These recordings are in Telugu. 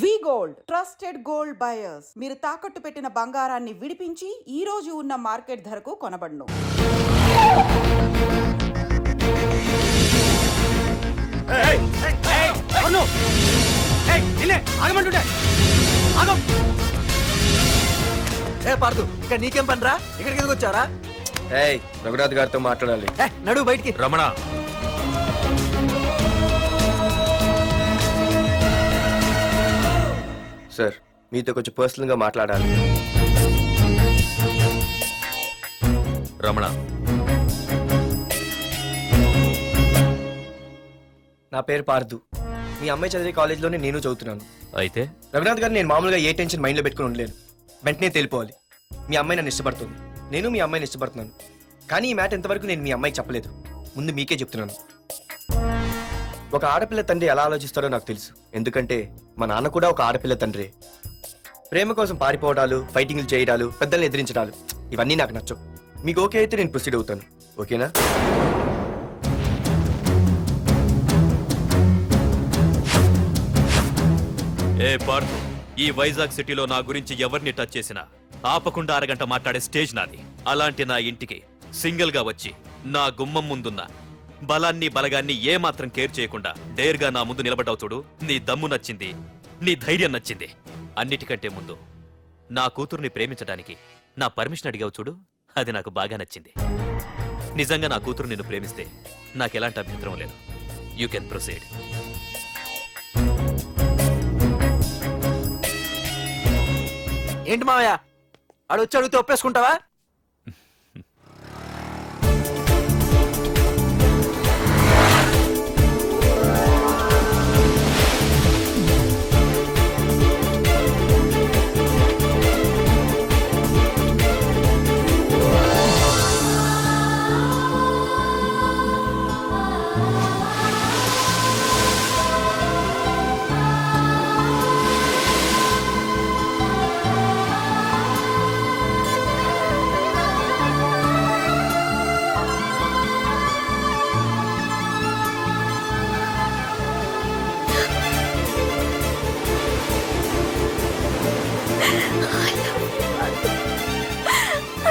వి గోల్డ్ ట్రస్టెడ్ గోల్డ్ బయర్స్ మీరు తాకట్టు పెట్టిన బంగారాన్ని విడిపించి ఈ రోజు ఉన్న మార్కెట్ ధరకు కొనబడును. పార్దు ఇక నీకేం పనిరా? ఇక్కడికి ఎందుకు వచ్చారా? రఘునాథ్ గారితో మాట్లాడాలి. నడు బయటికి. రమణ, సార్ మీతో కొంచెం పర్సనల్ గా మాట్లాడాలి. రమణ, నా పేరు పార్దు. మీ అమ్మాయి చదివే కాలేజ్లోనే నేను చదువుతున్నాను. అయితే రఘునాథ్ గారు, నేను మామూలుగా ఏ టెన్షన్ మైండ్లో పెట్టుకుని ఉండలేను. వెంటనే తెలిపోవాలి. మీ అమ్మాయి నన్ను ఇష్టపడుతుంది, నేను మీ అమ్మాయిని ఇష్టపడుతున్నాను. కానీ ఈ మ్యాటర్ ఎంతవరకు నేను మీ అమ్మాయికి చెప్పలేదు. ముందు మీకే చెప్తున్నాను. ఒక ఆడపిల్ల తండ్రి ఎలా ఆలోచిస్తారో నాకు తెలుసు. ఎందుకంటే మా నాన్న కూడా ఒక ఆడపిల్ల తండ్రి. ప్రేమ కోసం పారిపోవడాలు, ఫైటింగ్లు చేయడాలు, పెద్దల్ని ఎదిరించడాలు ఇవన్నీ నాకు నచ్చవు. మీకు ఓకే అయితే నేను ప్రొసీడ్ అవుతాను. ఓకేనా? ఏ పార్థు, ఈ వైజాగ్ సిటీలో నా గురించి ఎవరిని టచ్ చేసినా ఆపకుండా అరగంట మాట్లాడే స్టేజ్ నాది. అలాంటి నా ఇంటికి సింగిల్ గా వచ్చి నా గుమ్మం ముందున్న బలాన్ని బలగాన్ని ఏమాత్రం కేర్ చేయకుండా డేర్గా నా ముందు నిలబడ్డావు చూడు. నీ దమ్ము నచ్చింది, నీ ధైర్యం నచ్చింది. అన్నిటికంటే ముందు నా కూతుర్ని ప్రేమించడానికి నా పర్మిషన్ అడిగావు చూడు, అది నాకు బాగా నచ్చింది. నిజంగా నా కూతురు నిన్ను ప్రేమిస్తే నాకెలాంటి అభ్యంతరం లేదు. You can proceed. ఏంటి మావయ్య, ఆడు వచ్చి అడిగితే ఒప్పేసుకుంటావా?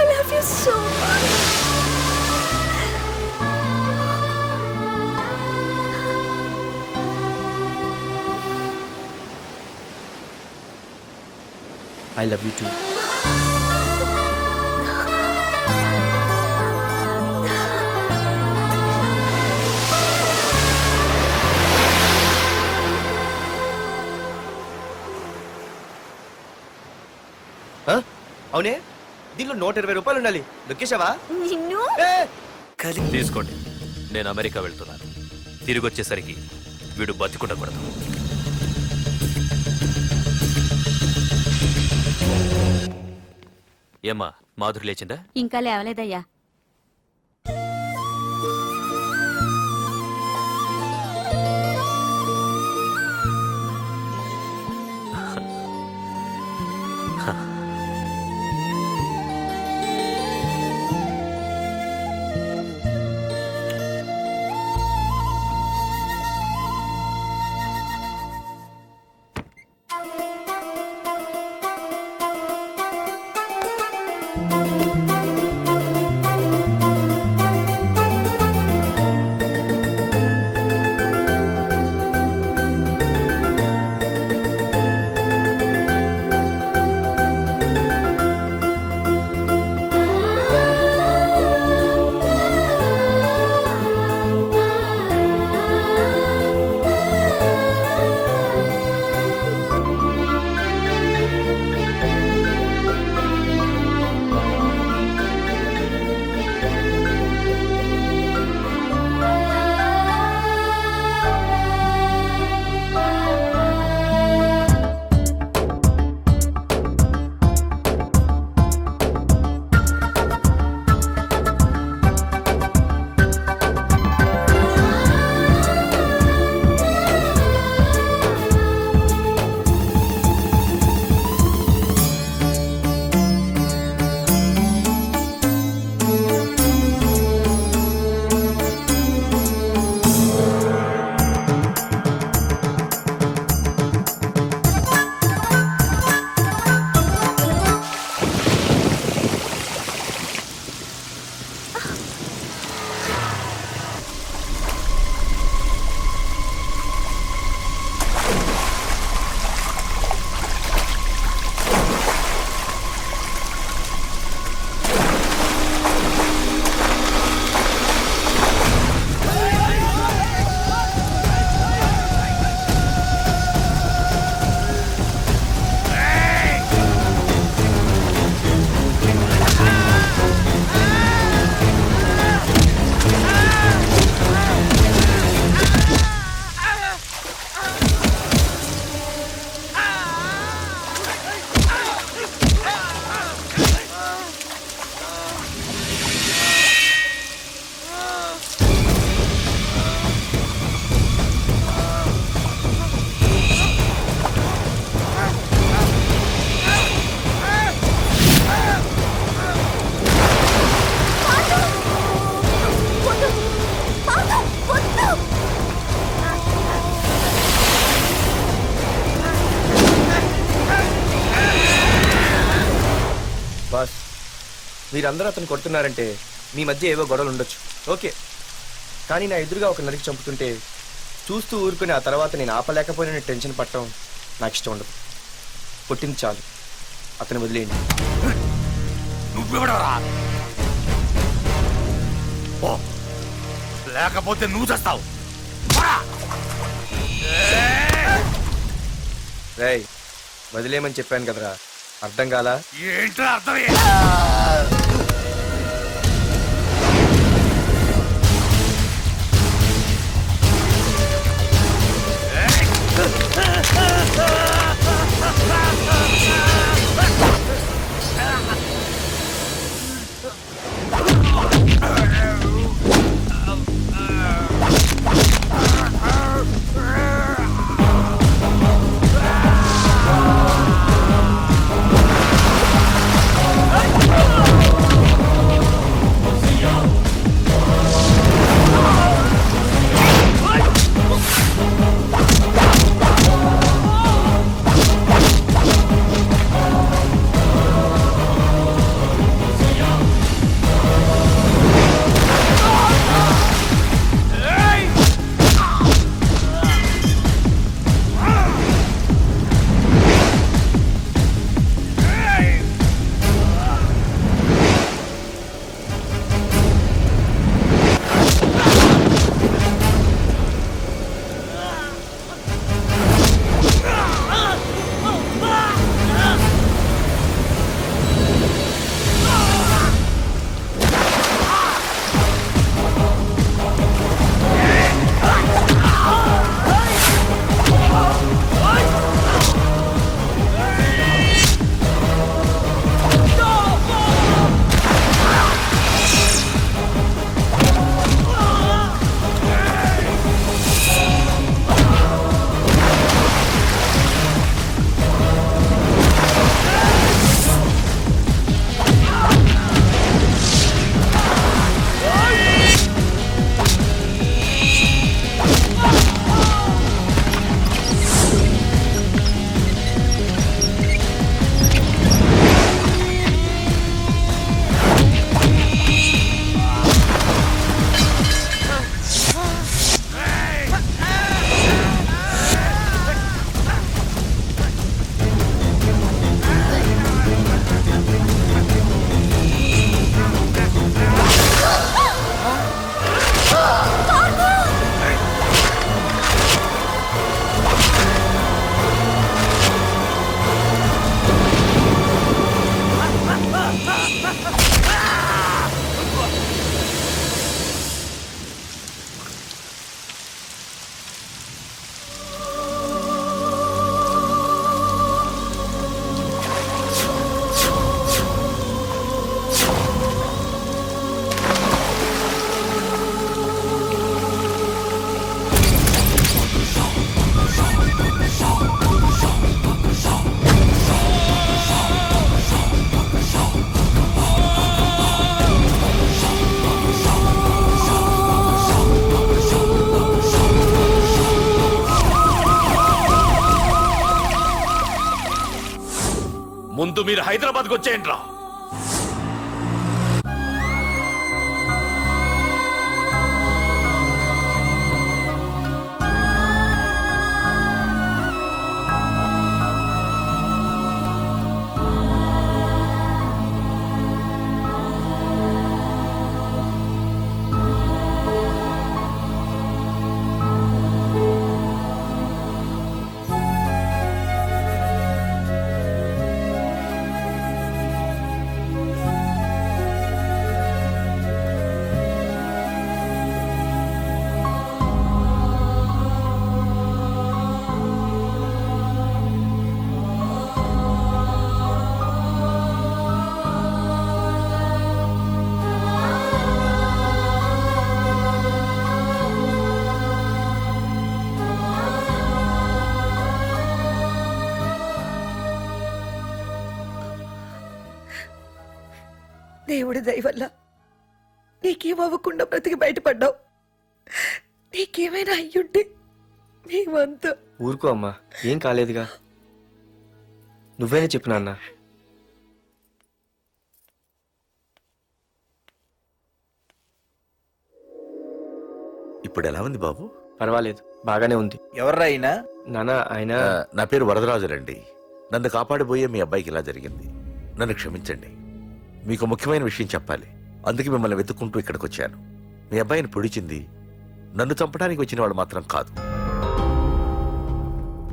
I love you so much. I love you too. అవునే, దీనిలో 120 రూపాయలు ఉండాలి. దొక్కేశావా? నిన్ను తీసుకోండి. నేను అమెరికా వెళ్తున్నాను. తిరిగి వచ్చేసరికి వీడు బతికుండకూడదు. ఏమ్మా, మాధురి లేచిందా? ఇంకా లేవలేదయ్యా. మీరందరూ అతను కొడుతున్నారంటే మీ మధ్య ఏవో గొడవలు ఉండొచ్చు, ఓకే. కానీ నా ఎదురుగా ఒక నరికి చంపుతుంటే చూస్తూ ఊరుకుని ఆ తర్వాత నేను ఆపలేకపోయిన టెన్షన్ పట్టడం నాకు ఇష్టం ఉండదు. కొట్టింది చాలు, అతను వదిలేయండి. నువ్వెవడరా? ఓ, లేకపోతే నువ్వు చేస్తావు. రేయ్, వదిలేయమని చెప్పాను కదరా, అర్థం కాలా? ఏంట్రా అర్థమే? ముందు మీరు హైదరాబాద్కి వచ్చేయండి రా. దేవుడి దయ వల్ల నీకేమవ్వకుండా బ్రతికి బయటపడ్డావు. నీకేమైనా అయ్యుంటే మేమంతా. ఊరుకో అమ్మా, ఏం కాలేదుగా. నువ్వేనే చెప్పు నాన్న. ఇప్పుడు ఎలా ఉంది బాబు? పర్వాలేదు, బాగానే ఉంది. ఎవర్రా అయినా? నాన్న ఆయన నా పేరు వరదరాజులండి. నన్ను కాపాడిపోయే మీ అబ్బాయికి ఇలా జరిగింది. నన్ను క్షమించండి. మీకు ముఖ్యమైన విషయం చెప్పాలి. అందుకే మిమ్మల్ని వెతుక్కుంటూ ఇక్కడికి వచ్చాను. మీ అబ్బాయిని పొడిచింది నన్ను చంపడానికి వచ్చిన వాడు మాత్రం కాదు.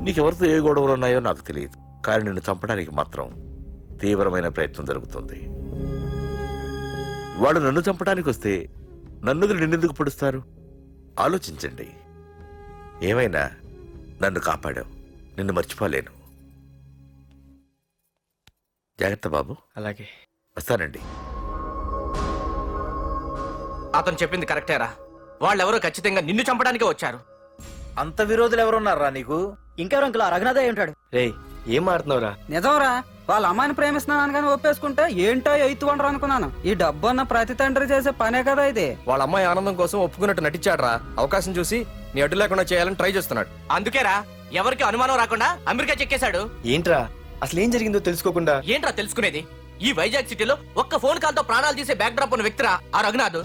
నీకెవరితో ఏ గొడవలు ఉన్నాయో నాకు తెలియదు, కానీ నిన్ను చంపడానికి మాత్రం తీవ్రమైన ప్రయత్నం జరుగుతుంది. వాడు నన్ను చంపడానికి వస్తే నన్ను నిన్నెందుకు పొడుస్తారు? ఆలోచించండి. ఏమైనా నన్ను కాపాడావు, నిన్ను మర్చిపోలేను. జాగ్రత్త బాబు. అలాగే. వస్తానండి. అతను చెప్పింది కరెక్టేరా. వాళ్ళెవరో ఖచ్చితంగా నిన్ను చంపడానికే వచ్చారు. అంత విరోధులు ఎవరున్నారా నీకు? ఇంకెవరు అంకుల్, రఘునాథే ఉంటాడు. రేయ్, ఏం మాడుతున్నావురా? నిజంరా, వాళ్ళ అమ్మాయిని ప్రేమిస్తున్నాను కానీ ఒప్పేసుకుంటే ఏంటో ఎయిత్ వండరు అనుకున్నాను. ఈ డబ్బు అన్న ప్రతి తండ్రి చేసే పనే కదా ఇది. వాళ్ళ అమ్మాయి ఆనందం కోసం ఒప్పుకున్నట్టు నటించాడ్రా. అవకాశం చూసి నీ అడ్డు లేకుండా చేయాలని ట్రై చేస్తున్నాడు. అందుకేరా ఎవరికి అనుమానం రాకుండా అమెరికా చెక్కేశాడు. ఏంట్రా అసలు ఏం జరిగిందో తెలుసుకోకుండా? ఏంట్రా తెలుసుకునేది? ఈ వైజాగ్ సిటీలో ఒక్క ఫోన్ కాల్ తో ప్రాణాలు తీసే బ్యాక్ డ్రాప్ ఉన్న వ్యక్తిరా ఆ రఘునాథ్.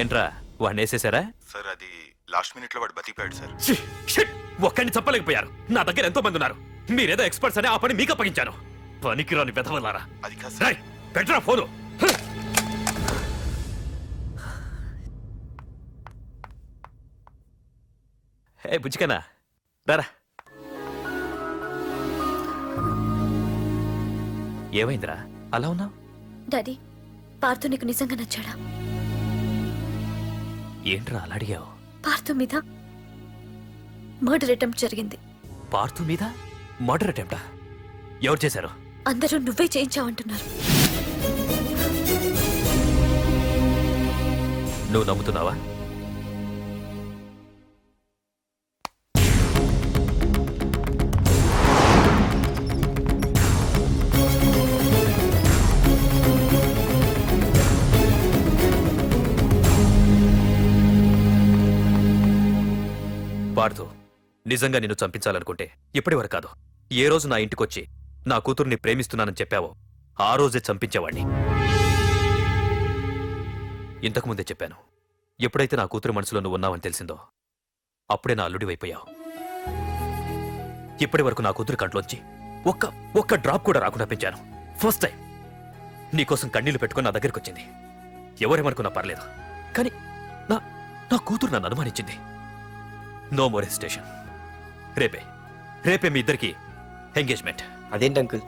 ఏంట్రా వాడిని వేసేసారా? సార్ అది లాస్ట్ మినిట్ లో వాడు బతికిపోయాడు సార్. ఒక్కడిని చెప్పలేకపోయారు. నా దగ్గర ఎంతో మంది ఉన్నారు. మీరేదో ఎక్స్పర్ట్స్ అని ఆ పని మీకు అప్పగించాను. పనికిరాని వెధవలారా. అది కాదు రేయ్, పెట్టరా ఫోను. ఏ బుజ్జికనా రారా. ఏమైందిరా అలా ఉన్నావు? డాడీ, పార్థు నీకు నిజంగా నచ్చాడా? ఏంట్రా అలా అడిగావు? పార్థు మీద మర్డర్ అటెంప్ట్ జరిగింది. పార్థు మీద మర్డర్ అటెంప్టా? ఎవరు చేశారు? అందరూ నువ్వే చేయించావంటున్నారు. నువ్వు నమ్ముతున్నావా? పార్థు, నిజంగా నిన్ను చంపించాలనుకుంటే ఇప్పటి వరకు కాదు, ఏ రోజు నా ఇంటికొచ్చి నా కూతుర్ని ప్రేమిస్తున్నానని చెప్పావో ఆ రోజే చంపించేవాణ్ణి. ఇంతకుముందే చెప్పాను, ఎప్పుడైతే నా కూతురు మనసులో నువ్వు ఉన్నావని తెలిసిందో అప్పుడే నా అల్లుడి వైపోయావు. ఇప్పటి వరకు నా కూతురు కంట్లోంచి ఒక్క డ్రాప్ కూడా రాకుండా పెంచాను. ఫస్ట్ టైం నీకోసం కన్నీళ్లు పెట్టుకుని నా దగ్గరికి వచ్చింది. ఎవరేమనుకున్నా పర్లేదు, కానీ నా కూతురు నన్ను అనుమానించింది. No more hesitation. రేపే మీ ఇద్దరికి ఎంగేజ్మెంట్. అదేంటి అంకుల్,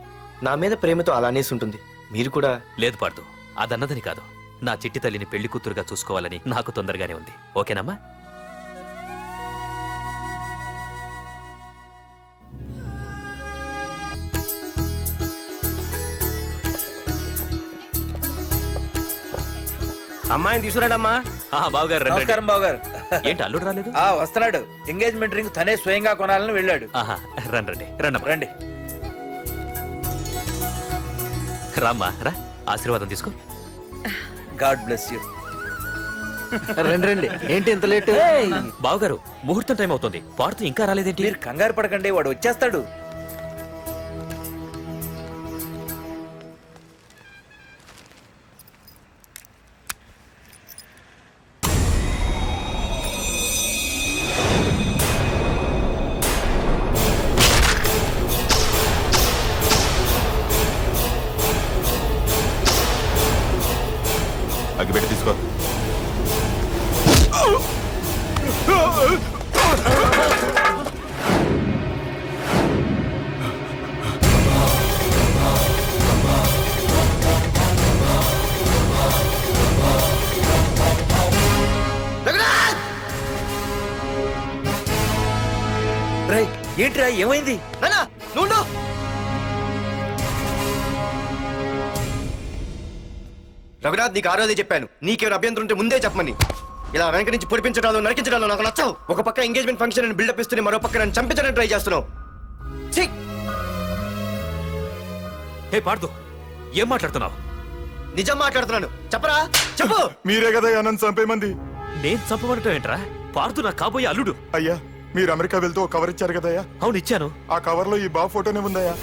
నా మీద ప్రేమతో అలానేసి ఉంటుంది. మీరు కూడా? లేదు పార్దు, అదన్నదని కాదు. నా చిట్టి తల్లిని పెళ్లి కూతురుగా చూసుకోవాలని నాకు తొందరగానే ఉంది. ఓకేనమ్మా? అమ్మాయిని తీసుకురాడమ్మా. బావగారు రండి. నమస్కారం బావగారు. ఏంటి అల్లుడు రాలేదు? వస్తున్నాడు. ఎంగేజ్మెంట్ రింగ్ తనే స్వయంగా కొనాలని వెళ్ళాడు. రండి రండమ్మా. రండి. రామ్మా రా, ఆశీర్వాదం తీసుకో. God bless you. రండి రండి. ఏంటి ఇంత లేట్? బావగారు, ముహూర్తం టైం అవుతుంది. పార్థు ఇంకా రాలేదేంటి? మీరు కంగారు పడకండి, వాడు వచ్చేస్తాడు. అగ్గిపెట్టి తీసుకో. ఏంట్రా ఏమైంది? రఘునాథ్, నీకు ఆ రోజే చెప్పాను, నీకేమైనా అభ్యంతరం ఉంటే ముందే చెప్పమని. ఇలా వెనక నుంచి పొడిపించడాలు నరికించడాలు నాకు నచ్చవు. ఒక పక్క ఎంగేజ్మెంట్ ఫంక్షన్ అని బిల్డప్ ఇస్తూనే మరో పక్క నన్ను చంపించడానికి ట్రై చేస్తున్నావు. హే పార్థు, ఏం మాట్లాడుతున్నావు? నిజం మాట్లాడుతున్నాను, చెప్పరా చెప్పు. మీరే కదా నన్ను చంపేమంది. నేను చంపబడటం ఏంట్రా? పార్థు నా కాబోయే అల్లుడు. అయ్యా మీరు అమెరికా వెళ్తూ ఒక కవర్ ఇచ్చారు కదయ్యా, అవును ఇచ్చాను. ఆ కవర్ లో ఈ బాబు ఫోటోనే ఉందయ్యా.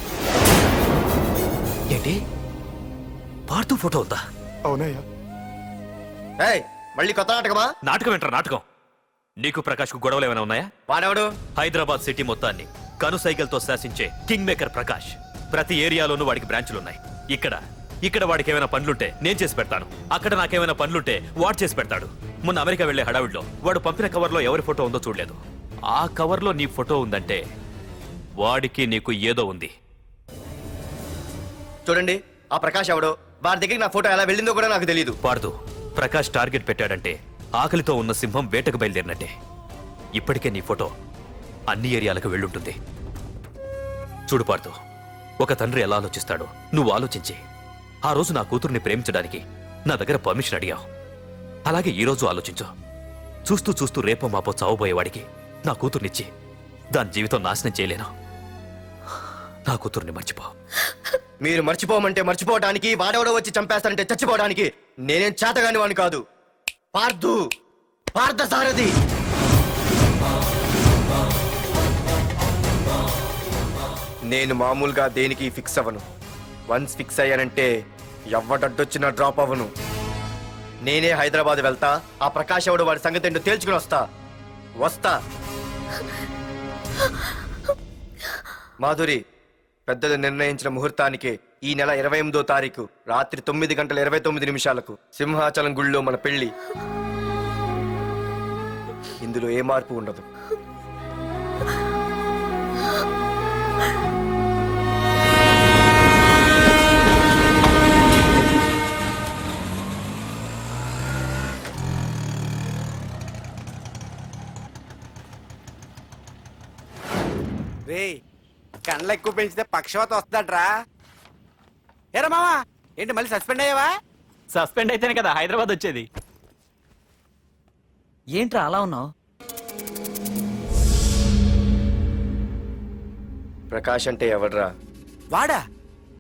ఏంటి పార్థు ఫోటో ఉందా? అవునయ్యా. ఏయ్, మళ్ళీ కొత్త నాటకమా? నాటకం ఏంట్రా నాటకం? నీకు ప్రకాష్ కు గొడవలు ఏమైనా ఉన్నాయా? వాడెవడు? హైదరాబాద్ సిటీ మొత్తాన్ని కను సైకిల్తో శాసించే కింగ్ మేకర్ ప్రకాష్. ప్రతి ఏరియాలోనూ వాడికి బ్రాంచులున్నాయి. ఇక్కడ వాడికి ఏమైనా పనులుంటే నేను చేసి పెడతాను, అక్కడ నాకేమైనా పనులుంటే వాడు చేసి పెడతాడు. మొన్న అమెరికా వెళ్లే హడావిడిలో వాడు పంపిన కవర్లో ఎవరి ఫోటో ఉందో చూడలేదు. ఆ కవర్లో నీ ఫోటో ఉందంటే వాడికి నీకు ఏదో ఉంది. చూడండి, ఆ ప్రకాష్ ఎవడో, వాడి దగ్గరికి నా ఫోటో ఎలా వెళ్ళిందో కూడా నాకు తెలియదు. పార్దు, ప్రకాష్ టార్గెట్ పెట్టాడంటే ఆకలితో ఉన్న సింహం వేటకు బయలుదేరినట్టే. ఇప్పటికే నీ ఫోటో అన్ని ఏరియాలకు వెళ్ళుంటుంది. చూడు పార్దు, ఒక తండ్రి ఎలా ఆలోచిస్తాడో నువ్వు ఆలోచించి ఆ రోజు నా కూతుర్ని ప్రేమించడానికి నా దగ్గర పర్మిషన్ అడిగావు. అలాగే ఈ రోజు ఆలోచించు. చూస్తూ చూస్తూ రేపో మాపో చావబోయేవాడికి నా కూతుర్నిచ్చి దాని జీవితం నాశనం చేయలేను. నా కూతుర్ని మర్చిపో. మీరు మర్చిపోమంటే మర్చిపోవడానికి, వాడెవడో వచ్చి చంపేస్తానంటే చచ్చిపోవడానికి నేనేం చేతగాని వాడిని కాదు. పార్థు, పార్థసారథి. నేను మామూలుగా దేనికి ఫిక్స్ అవ్వను. వన్స్ ఫిక్స్ అయ్యానంటే ఎవ్వడడ్డొచ్చినా డ్రాప్ అవ్వను. నేనే హైదరాబాద్ వెళ్తా, ఆ ప్రకాష్ ఎవడు వాడి సంగతి ఏంటో తేల్చుకుని వస్తా. మాధురి, పెద్దలు నిర్ణయించిన ముహూర్తానికి ఈ నెల 28వ తారీఖు రాత్రి 9:29 సింహాచలం గుళ్ళో మన పెళ్లి. ఇందులో ఏ మార్పు ఉండదు. రే, కండ్లు ఎక్కువ పెంచితే పక్షవాత వస్తుందట్రా. ఏరా మావా, ఏంటి మళ్ళీ సస్పెండ్ అయ్యావా? సస్పెండ్ అయితేనే కదా హైదరాబాద్ వచ్చేది. ఏంట్రా అలా ఉన్నావు? ప్రకాష్ అంటే ఎవడ్రా? వాడా?